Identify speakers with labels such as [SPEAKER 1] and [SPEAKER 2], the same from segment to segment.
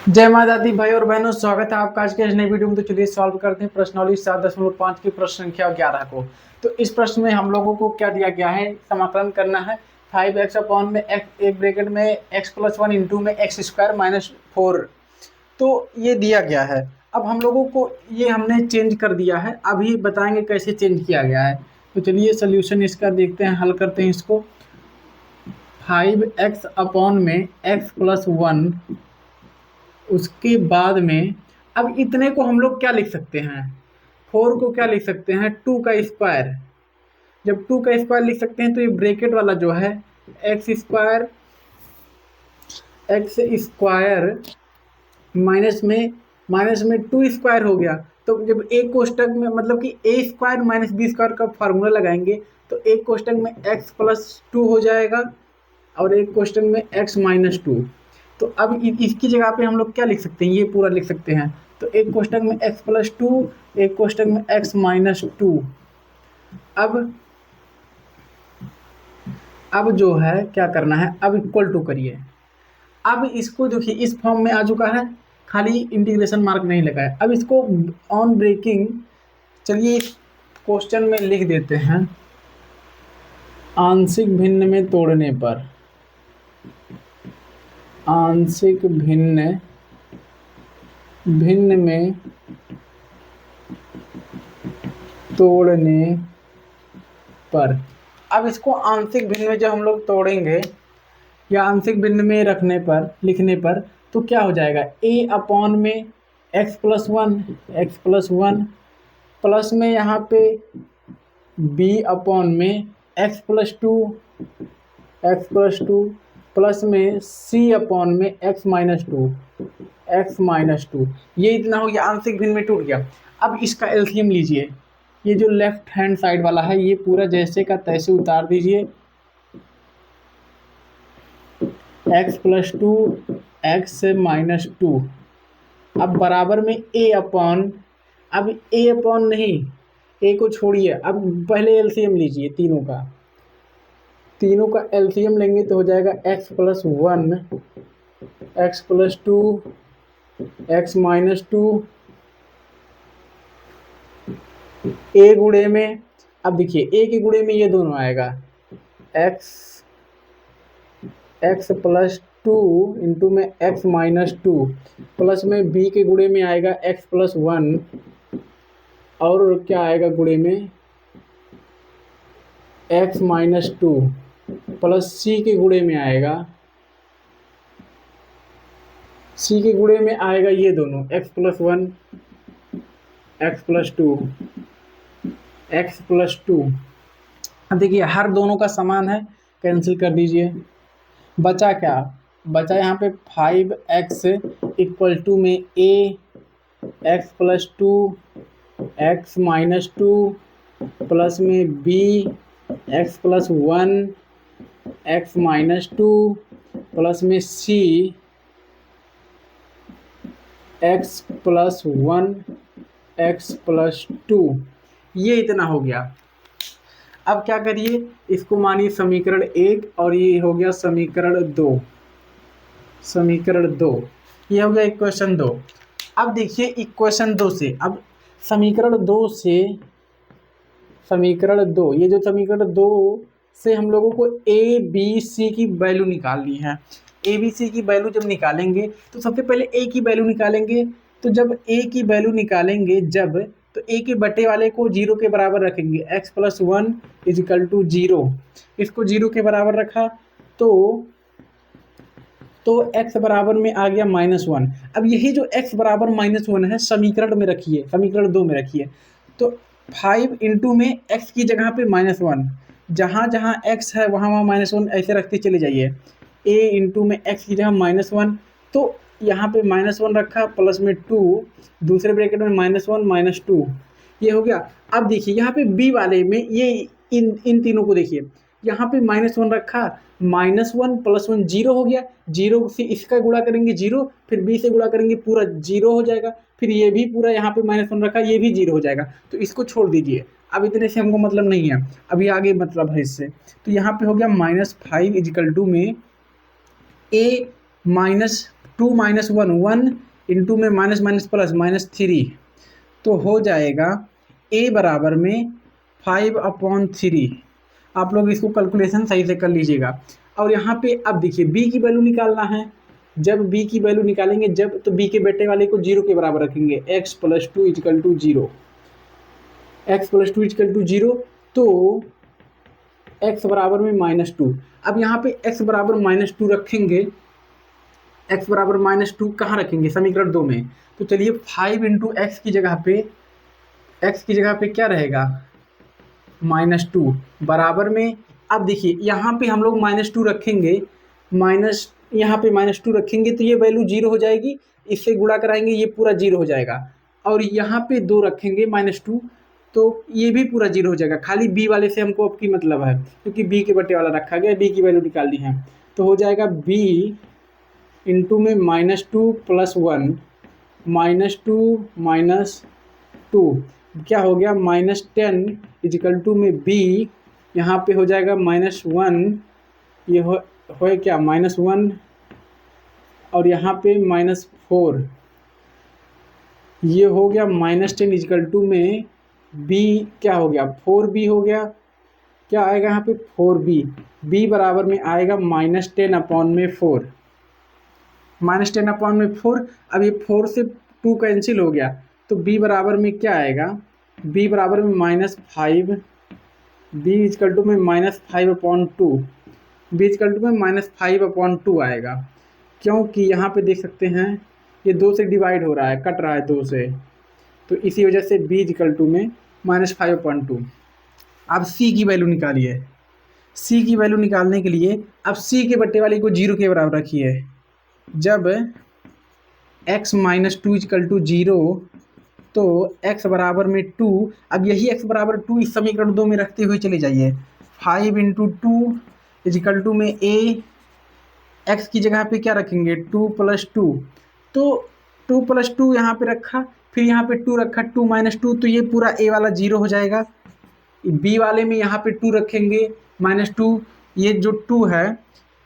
[SPEAKER 1] जय माता दी भाई और बहनों, स्वागत है आपका आज के इस नई वीडियो में। तो चलिए सॉल्व करते हैं प्रश्नावली 7.5 की प्रश्न संख्या 11 को। तो इस प्रश्न में हम लोगों को क्या दिया गया है, समाकलन करना है 5x अपॉन में x एक ब्रैकेट में x प्लस 1 इंटू में एक्स स्क्वायर माइनस 4। तो ये दिया गया है। अब हम लोगों को ये हमने चेंज कर दिया है, अभी बताएंगे कैसे चेंज किया गया है। तो चलिए सोल्यूशन इसका देखते हैं, हल करते हैं इसको। 5x अपॉन में x प्लस 1, उसके बाद में अब इतने को हम लोग क्या लिख सकते हैं, 4 को क्या लिख सकते हैं, 2 का स्क्वायर। जब 2 का स्क्वायर लिख सकते हैं तो ये ब्रैकेट वाला जो है एक्स स्क्वायर माइनस में 2 स्क्वायर हो गया। तो जब एक कोष्टक में मतलब कि ए स्क्वायर माइनस बी स्क्वायर का फार्मूला लगाएंगे तो एक कोष्टक में एक्स प्लस 2 हो जाएगा और एक कोष्टक में एक्स माइनस 2। तो अब इसकी जगह पे हम लोग क्या लिख सकते हैं, ये पूरा लिख सकते हैं। तो एक कोष्टक में x प्लस 2, एक कोष्टक में x माइनस 2। अब जो है क्या करना है, अब इक्वल टू करिए। अब इसको देखिए इस फॉर्म में आ चुका है, खाली इंटीग्रेशन मार्क नहीं लगा है। अब इसको ऑन ब्रेकिंग, चलिए क्वेश्चन में लिख देते हैं, आंशिक भिन्न में तोड़ने पर, आंशिक भिन्न में तोड़ने पर। अब इसको आंशिक भिन्न में जब हम लोग तोड़ेंगे या आंशिक भिन्न में रखने पर, लिखने पर, तो क्या हो जाएगा, a अपॉन में x प्लस 1 प्लस में यहाँ पे b अपॉन में x प्लस 2 प्लस में c अपॉन में x माइनस 2। ये इतना हो गया, आंशिक भिन्न में टूट गया। अब इसका एलसीएम लीजिए, ये जो लेफ्ट हैंड साइड वाला है ये पूरा जैसे का तैसे उतार दीजिए, x प्लस 2 एक्स माइनस 2। अब बराबर में a अपॉन, अब a अपॉन नहीं, a को छोड़िए, अब पहले एलसीएम लीजिए, तीनों का एलसीएम लेंगे तो हो जाएगा x plus 1 x plus 2 x minus 2 a गुणे में, अब देखिए a के गुणे में ये दोनों आएगा x प्लस 2 इंटू में x माइनस 2 प्लस में b के गुणे में आएगा x प्लस 1 और क्या आएगा गुणे में x माइनस 2 प्लस c के गुणे में आएगा, c के गुणे में आएगा ये दोनों x प्लस 1 x प्लस 2। अब देखिए हर दोनों का समान है, कैंसिल कर दीजिए। बचा क्या, बचा यहाँ पे 5x इक्वल टू में a x plus 2 x minus 2 plus में b x plus 1 x minus 2 plus में c x plus 1 x plus 2। ये इतना हो गया। अब क्या करिए, इसको मानिए समीकरण 1 और ये हो गया समीकरण 2, ये हो गया इक्वेशन 2। अब देखिए इक्वेशन 2 से, अब समीकरण 2 से, समीकरण 2, ये जो समीकरण 2 से हम लोगों को a b c की वैल्यू निकालनी है। a b c की वैल्यू जब निकालेंगे तो सबसे पहले a की वैल्यू निकालेंगे। तो जब a की वैल्यू निकालेंगे तो a के बटे वाले को 0 के बराबर रखेंगे, x प्लस 1 इजिकल टू 0। इसको 0 के बराबर रखा तो x बराबर में आ गया -1। अब यही जो x बराबर -1 है समीकरण में रखिए, समीकरण 2 में रखिए। तो 5 इंटू में x की जगह पे -1, जहाँ जहाँ x है वहाँ वहाँ -1 ऐसे रखते चले जाइए। a इंटू में x की जगह -1, तो यहाँ पे -1 रखा प्लस में 2, दूसरे ब्रैकेट में -1 -2, ये हो गया। अब देखिए यहाँ पे b वाले में ये इन तीनों को देखिए, यहाँ पे -1 रखा, -1 प्लस 1 0 हो गया, 0 से इसका गुणा करेंगे 0, फिर b से गुणा करेंगे पूरा 0 हो जाएगा, फिर ये भी पूरा यहाँ पे -1 रखा, ये भी 0 हो जाएगा। तो इसको छोड़ दीजिए, अब इतने से हमको मतलब नहीं है, अभी आगे मतलब है इससे। तो यहाँ पे हो गया -5 इजिकल टू में a माइनस 2 माइनस 1 1 इंटू में माइनस माइनस प्लस -3, तो हो जाएगा a बराबर में 5/3। आप लोग इसको कैलकुलेशन सही से कर लीजिएगा। और यहाँ पे अब देखिए b की वैल्यू निकालना है। जब b की वैल्यू निकालेंगे जब, तो b के बेटे वाले को 0 के बराबर रखेंगे, x + 2 = 0, x + 2 = 0, तो x बराबर में -2। अब यहाँ पे x बराबर -2 रखेंगे, x बराबर -2 कहाँ रखेंगे, समीकरण 2 में। तो चलिए 5 × x की जगह पे क्या रहेगा, -2 बराबर में। अब देखिए यहाँ पे हम लोग -2 रखेंगे, यहाँ पे -2 रखेंगे तो ये वैल्यू 0 हो जाएगी, इससे गुणा कराएंगे ये पूरा 0 हो जाएगा। और यहाँ पे 2 रखेंगे -2, तो ये भी पूरा 0 हो जाएगा। खाली b वाले से हमको अब की मतलब है, क्योंकि b के बटे वाला रखा गया, b की वैल्यू निकालनी है। तो हो जाएगा b इंटू में -2 + 1 -2 क्या हो गया, -10 = में b, यहाँ पे हो जाएगा -1, ये हो क्या -1, और यहाँ पे -4, ये हो गया -10 = में b क्या हो गया, 4b हो गया। क्या आएगा यहाँ पे, 4b, b बराबर में आएगा -10/4, -10/4। अब ये 4 से 2 कैंसिल हो गया, तो b बराबर में क्या आएगा, b बराबर में -5, b = में -5/2, b = में -5/2 आएगा। क्योंकि यहाँ पे देख सकते हैं ये 2 से डिवाइड हो रहा है, कट रहा है 2 से, तो इसी वजह से b = में -5/2। अब c की वैल्यू निकालिए। c की वैल्यू निकालने के लिए अब c के बट्टे वाली को 0 के बराबर रखिए। जब x - 2 = 0, तो x बराबर में 2, अब यही x बराबर 2 इस समीकरण 2 में रखते हुए चले जाइए। 5 × 2 = में a, x की जगह पे क्या रखेंगे, 2 + 2, तो 2 + 2 यहाँ पे रखा, फिर यहाँ पे 2 रखा, 2 - 2, तो ये पूरा a वाला 0 हो जाएगा। b वाले में यहाँ पे 2 रखेंगे, -2, ये जो 2 है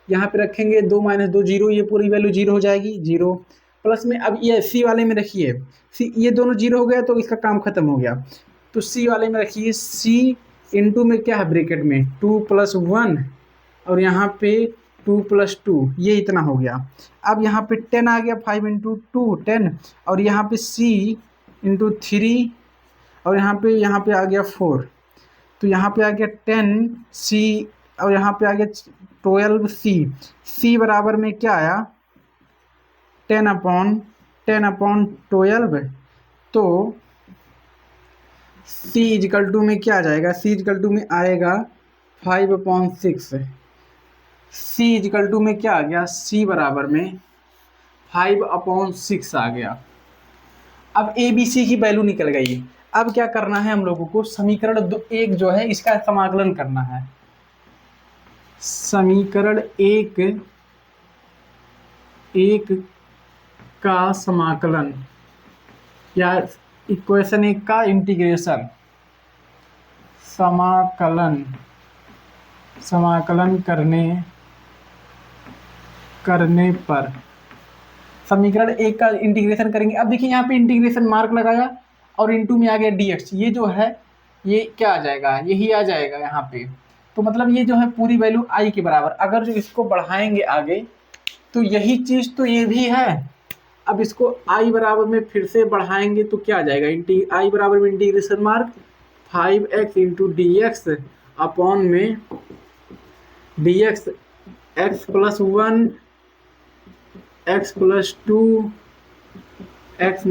[SPEAKER 1] यहाँ पे रखेंगे, 2 - 2 0, ये पूरी वैल्यू 0 हो जाएगी, 0 प्लस में। अब ये c वाले में रखिए, ये दोनों 0 हो गया तो इसका काम खत्म हो गया। तो c वाले में रखिए, c इंटू में क्या है ब्रैकेट में 2 + 1, और यहाँ पे 2 + 2, ये इतना हो गया। अब यहाँ पे 10 आ गया, 5 × 2 10, और यहाँ पे c × 3, और यहाँ पे आ गया 4, तो यहाँ पे आ गया 10c, और यहाँ पे आ गया 12c। c बराबर में क्या आया, 10/12, तो c = में क्या आ जाएगा, c = में आएगा 5/6। c = में क्या आ गया, c बराबर में 5/6 आ गया। अब a b c की वैल्यू निकल गई। अब क्या करना है हम लोगों को, समीकरण 1 जो है इसका समाकलन करना है। समीकरण 1 का समाकलन, या इक्वेशन 1 का इंटीग्रेशन, समाकलन करने पर समीकरण 1 का इंटीग्रेशन करेंगे। अब देखिए यहाँ पे इंटीग्रेशन मार्क लगाया और इनटू में आ गया dx, ये जो है ये क्या आ जाएगा, यही आ जाएगा यहाँ पे। तो मतलब ये जो है पूरी वैल्यू i के बराबर। अगर जो इसको बढ़ाएंगे आगे तो यही चीज़ तो ये भी है। अब इसको i बराबर में फिर से बढ़ाएंगे तो क्या आ जाएगा, i बराबर में integration mark 5x × dx upon में dx x + 1 x + 2 x -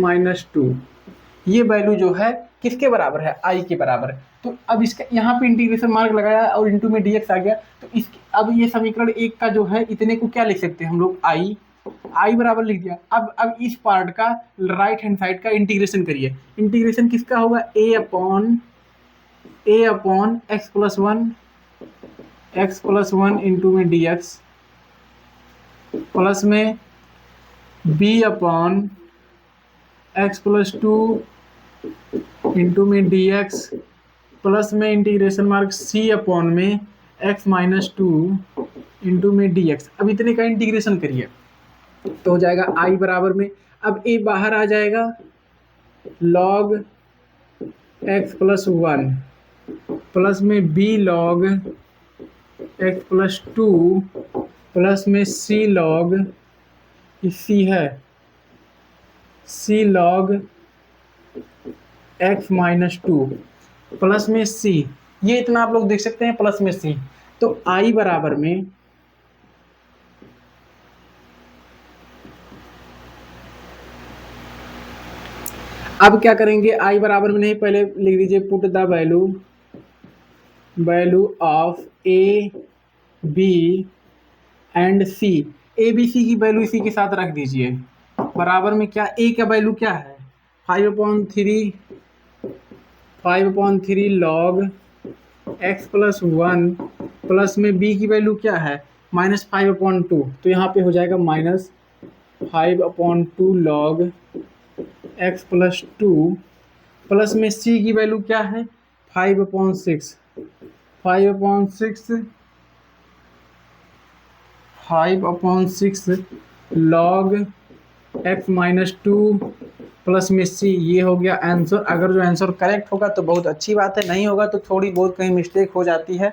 [SPEAKER 1] 2, ये वैल्यू जो है किसके बराबर है, i के बराबर। तो अब इसका यहाँ पे इंटीग्रेशन मार्क लगाया और इनटू में dx आ गया, तो इसके अब ये समीकरण 1 का जो है इतने को क्या लिख सकते हैं हम लोग, i बराबर लिख दिया। अब इस पार्ट का राइट हैंड साइड का इंटीग्रेशन करिए। इंटीग्रेशन किसका होगा, a अपॉन x + 1 इनटू में dx प्लस में b अपॉन x + 2 इंटू में dx प्लस में इंटीग्रेशन मार्क c अपॉन में x - 2 इंटू में dx। अब इतने का इंटीग्रेशन करिए। तो हो जाएगा i बराबर में, अब a बाहर आ जाएगा log x प्लस 1 प्लस में b log x plus 2 plus में c log c है c log x minus 2 plus में c, ये इतना आप लोग देख सकते हैं प्लस में c। तो i बराबर में अब क्या करेंगे, i बराबर में नहीं, पहले लिख दीजिए put the value of a b and c। a b c की वैल्यू इसी के साथ रख दीजिए, बराबर में क्या a का वैल्यू क्या है 5/3 log x प्लस 1 प्लस में b की वैल्यू क्या है -5/2, तो यहाँ पे हो जाएगा -5/2 log x प्लस 2 प्लस में c की वैल्यू क्या है 5/6 log x माइनस 2 प्लस में c। ये हो गया आंसर। अगर जो आंसर करेक्ट होगा तो बहुत अच्छी बात है, नहीं होगा तो थोड़ी बहुत कहीं मिस्टेक हो जाती है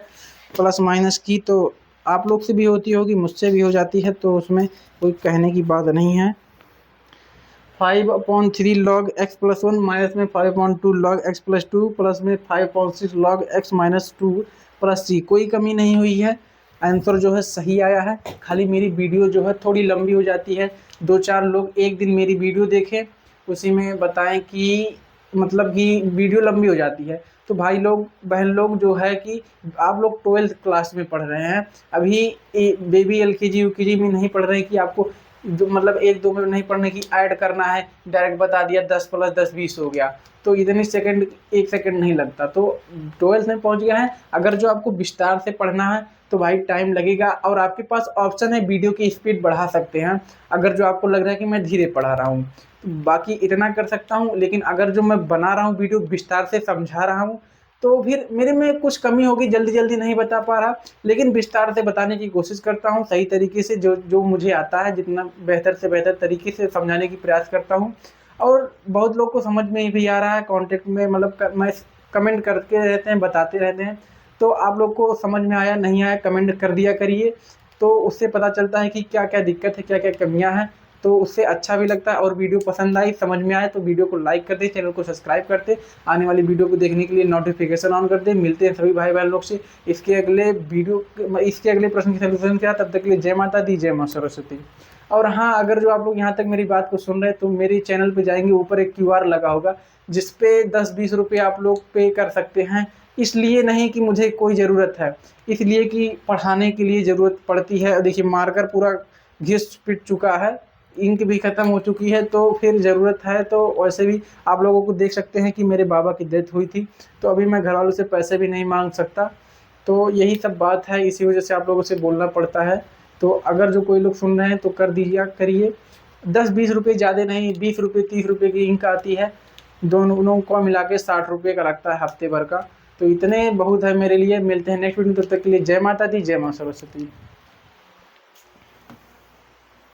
[SPEAKER 1] प्लस माइनस की, तो आप लोग से भी होती होगी, मुझसे भी हो जाती है, तो उसमें कोई कहने की बात नहीं है। 5/3 log x प्लस 1 माइनस में 5/2 log x प्लस 2 प्लस में 5/6 log x minus 2 plus c, कोई कमी नहीं हुई है, आंसर जो है सही आया है। खाली मेरी वीडियो जो है थोड़ी लंबी हो जाती है, 2-4 लोग एक दिन मेरी वीडियो देखें, उसी में बताएं कि मतलब कि वीडियो लंबी हो जाती है। तो भाई लोग बहन लोग जो है कि आप लोग 12th क्लास में पढ़ रहे हैं, अभी बेबी LKG UKG में नहीं पढ़ रहे हैं कि आपको जो मतलब 1-2 मिनट नहीं पढ़ने की ऐड करना है, डायरेक्ट बता दिया 10 + 10 20 हो गया, तो इतने सेकंड 1 सेकंड नहीं लगता। तो 12th में पहुंच गया है, अगर जो आपको विस्तार से पढ़ना है तो भाई टाइम लगेगा, और आपके पास ऑप्शन है वीडियो की स्पीड बढ़ा सकते हैं, अगर जो आपको लग रहा है कि मैं धीरे पढ़ा रहा हूँ, बाकी इतना कर सकता हूँ। लेकिन अगर जो मैं बना रहा हूँ वीडियो विस्तार से समझा रहा हूँ, तो फिर मेरे में कुछ कमी होगी, जल्दी जल्दी नहीं बता पा रहा, लेकिन विस्तार से बताने की कोशिश करता हूँ सही तरीके से, जो मुझे आता है, जितना बेहतर से बेहतर तरीके से समझाने की प्रयास करता हूँ। और बहुत लोग को समझ में भी आ रहा है, कॉन्टेक्ट में मतलब मैं कमेंट करके रहते हैं, बताते रहते हैं, तो आप लोग को समझ में आया नहीं आया कमेंट कर दिया करिए, तो उससे पता चलता है कि क्या क्या दिक्कत है, क्या क्या कमियां हैं, तो उससे अच्छा भी लगता है। और वीडियो पसंद आई, समझ में आए, तो वीडियो को लाइक कर दे, चैनल को सब्सक्राइब कर दे, आने वाली वीडियो को देखने के लिए नोटिफिकेशन ऑन कर दे। मिलते हैं सभी भाई बहन लोग से इसके अगले प्रश्न के सलूशन के साथ। तब तक के लिए जय माता दी, जय मां सरस्वती। और हाँ, अगर जो आप लोग यहाँ तक मेरी बात को सुन रहे हैं तो मेरे चैनल पे जाएंगे, ऊपर एक QR लगा होगा जिसपे 10-20 रुपये आप लोग पे कर सकते हैं। इसलिए नहीं कि मुझे कोई ज़रूरत है, इसलिए कि पढ़ाने के लिए ज़रूरत पड़ती है। देखिए मार्कर पूरा घिस पिट चुका है, इंक भी ख़त्म हो चुकी है, तो फिर ज़रूरत है। तो वैसे भी आप लोगों को देख सकते हैं कि मेरे बाबा की डेथ हुई थी, तो अभी मैं घर वालों से पैसे भी नहीं मांग सकता, तो यही सब बात है, इसी वजह से आप लोगों से बोलना पड़ता है। तो अगर जो कोई लोग सुन रहे हैं तो कर दीजिए, करिए। 10-20 रुपये ज़्यादा नहीं, 20 रुपये 30 रुपये की इंक आती है, दोनों को मिला के 60 रुपये का लगता है हफ्ते भर का, तो इतने बहुत है मेरे लिए। मिलते हैं नेक्स्ट वीडियो में, तब तक के लिए जय माता दी, जय मां सरस्वती।